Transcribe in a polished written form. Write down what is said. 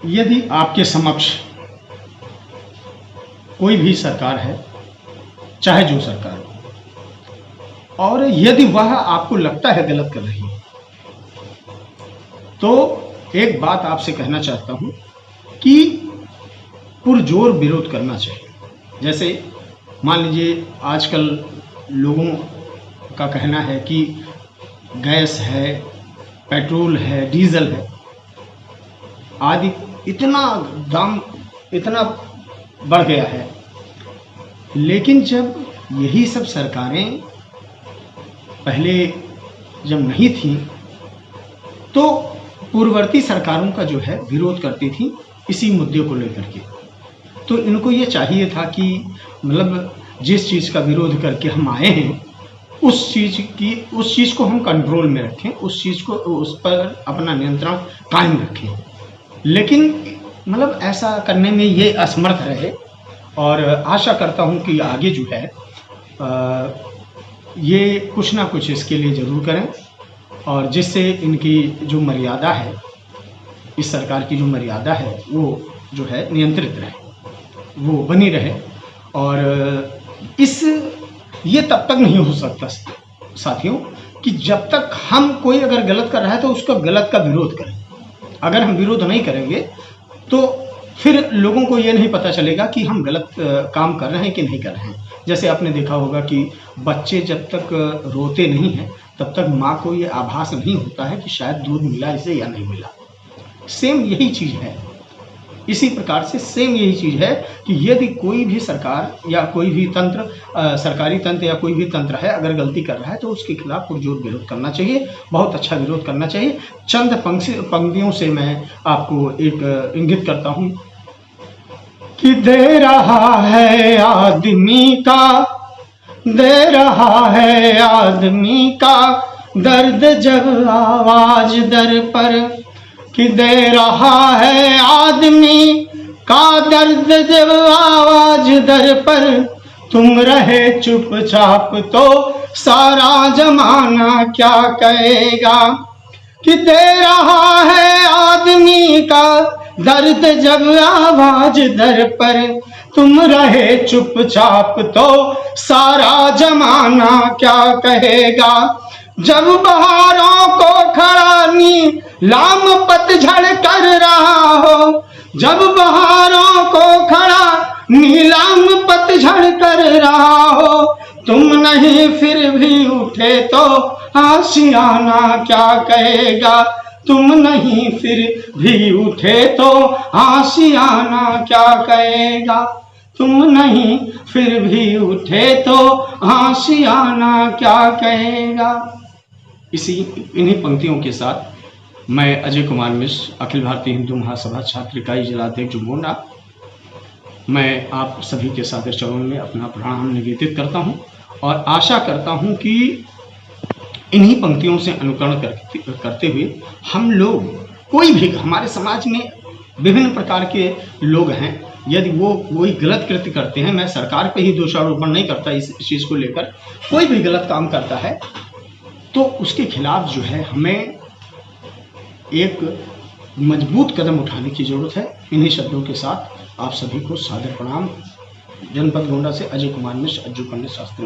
यदि आपके समक्ष कोई भी सरकार है, चाहे जो सरकार हो, और यदि वह आपको लगता है गलत कर रही है, तो एक बात आपसे कहना चाहता हूं कि पुरजोर विरोध करना चाहिए। जैसे मान लीजिए आजकल लोगों का कहना है कि गैस है, पेट्रोल है, डीजल है आदि, इतना दाम इतना बढ़ गया है। लेकिन जब यही सब सरकारें पहले जब नहीं थी तो पूर्ववर्ती सरकारों का जो है विरोध करती थी इसी मुद्दे को लेकर के। तो इनको ये चाहिए था कि मतलब जिस चीज़ का विरोध करके हम आए हैं उस चीज़ को हम कंट्रोल में रखें, उस पर अपना नियंत्रण कायम रखें। लेकिन मतलब ऐसा करने में ये असमर्थ रहे, और आशा करता हूँ कि आगे जो है ये कुछ ना कुछ इसके लिए ज़रूर करें, और जिससे इनकी जो मर्यादा है, इस सरकार की जो मर्यादा है वो जो है नियंत्रित रहे, वो बनी रहे। और ये तब तक नहीं हो सकता साथियों कि जब तक हम कोई अगर गलत कर रहा है तो उसका गलत का विरोध करें। अगर हम विरोध नहीं करेंगे तो फिर लोगों को ये नहीं पता चलेगा कि हम गलत काम कर रहे हैं कि नहीं कर रहे हैं। जैसे आपने देखा होगा कि बच्चे जब तक रोते नहीं हैं तब तक माँ को ये आभास नहीं होता है कि शायद दूध मिला इसे या नहीं मिला। सेम यही चीज़ है, इसी प्रकार से सेम यही चीज़ है कि यदि कोई भी सरकार या कोई भी तंत्र, सरकारी तंत्र या कोई भी तंत्र है, अगर गलती कर रहा है तो उसके खिलाफ पुरजोर विरोध करना चाहिए, बहुत अच्छा विरोध करना चाहिए। चंद पंक्तियों से मैं आपको एक इंगित करता हूँ कि दे रहा है आदमी का दर्द जब आवाज दर पर, कि दे रहा है आदमी का दर्द जब आवाज दर पर, तुम रहे चुपचाप तो सारा जमाना क्या कहेगा। कि दे रहा है आदमी का दर्द जब आवाज दर पर, तुम रहे चुपचाप तो सारा जमाना क्या कहेगा। जब बहारों को खड़ा नीलाम पतझड़ कर रहा हो, जब बहारों को खड़ा नीलाम पतझड़ कर रहा हो, तुम नहीं फिर भी उठे तो आशियाना क्या कहेगा। तुम नहीं फिर भी उठे तो आशियाना क्या कहेगा। तुम नहीं फिर भी उठे तो आशियाना क्या कहेगा। इन्हीं पंक्तियों के साथ मैं अजय कुमार मिश्र, अखिल भारतीय हिंदू महासभा छात्र इकाई जिलाध्यक्ष गोंडा, मैं आप सभी के सादर चरणों में अपना प्रणाम निवेदित करता हूं, और आशा करता हूं कि इन्हीं पंक्तियों से अनुकरण करते हुए हम लोग, कोई भी हमारे समाज में विभिन्न प्रकार के लोग हैं, यदि वो कोई गलत कृत्य करते हैं, मैं सरकार पे ही दोषारोपण नहीं करता इस चीज़ को लेकर, कोई भी गलत काम करता है तो उसके खिलाफ जो है हमें एक मजबूत कदम उठाने की ज़रूरत है। इन्हीं शब्दों के साथ आप सभी को सादर प्रणाम। जनपद गोंडा से अजय कुमार मिश्र, अज्जू कन्या शास्त्री।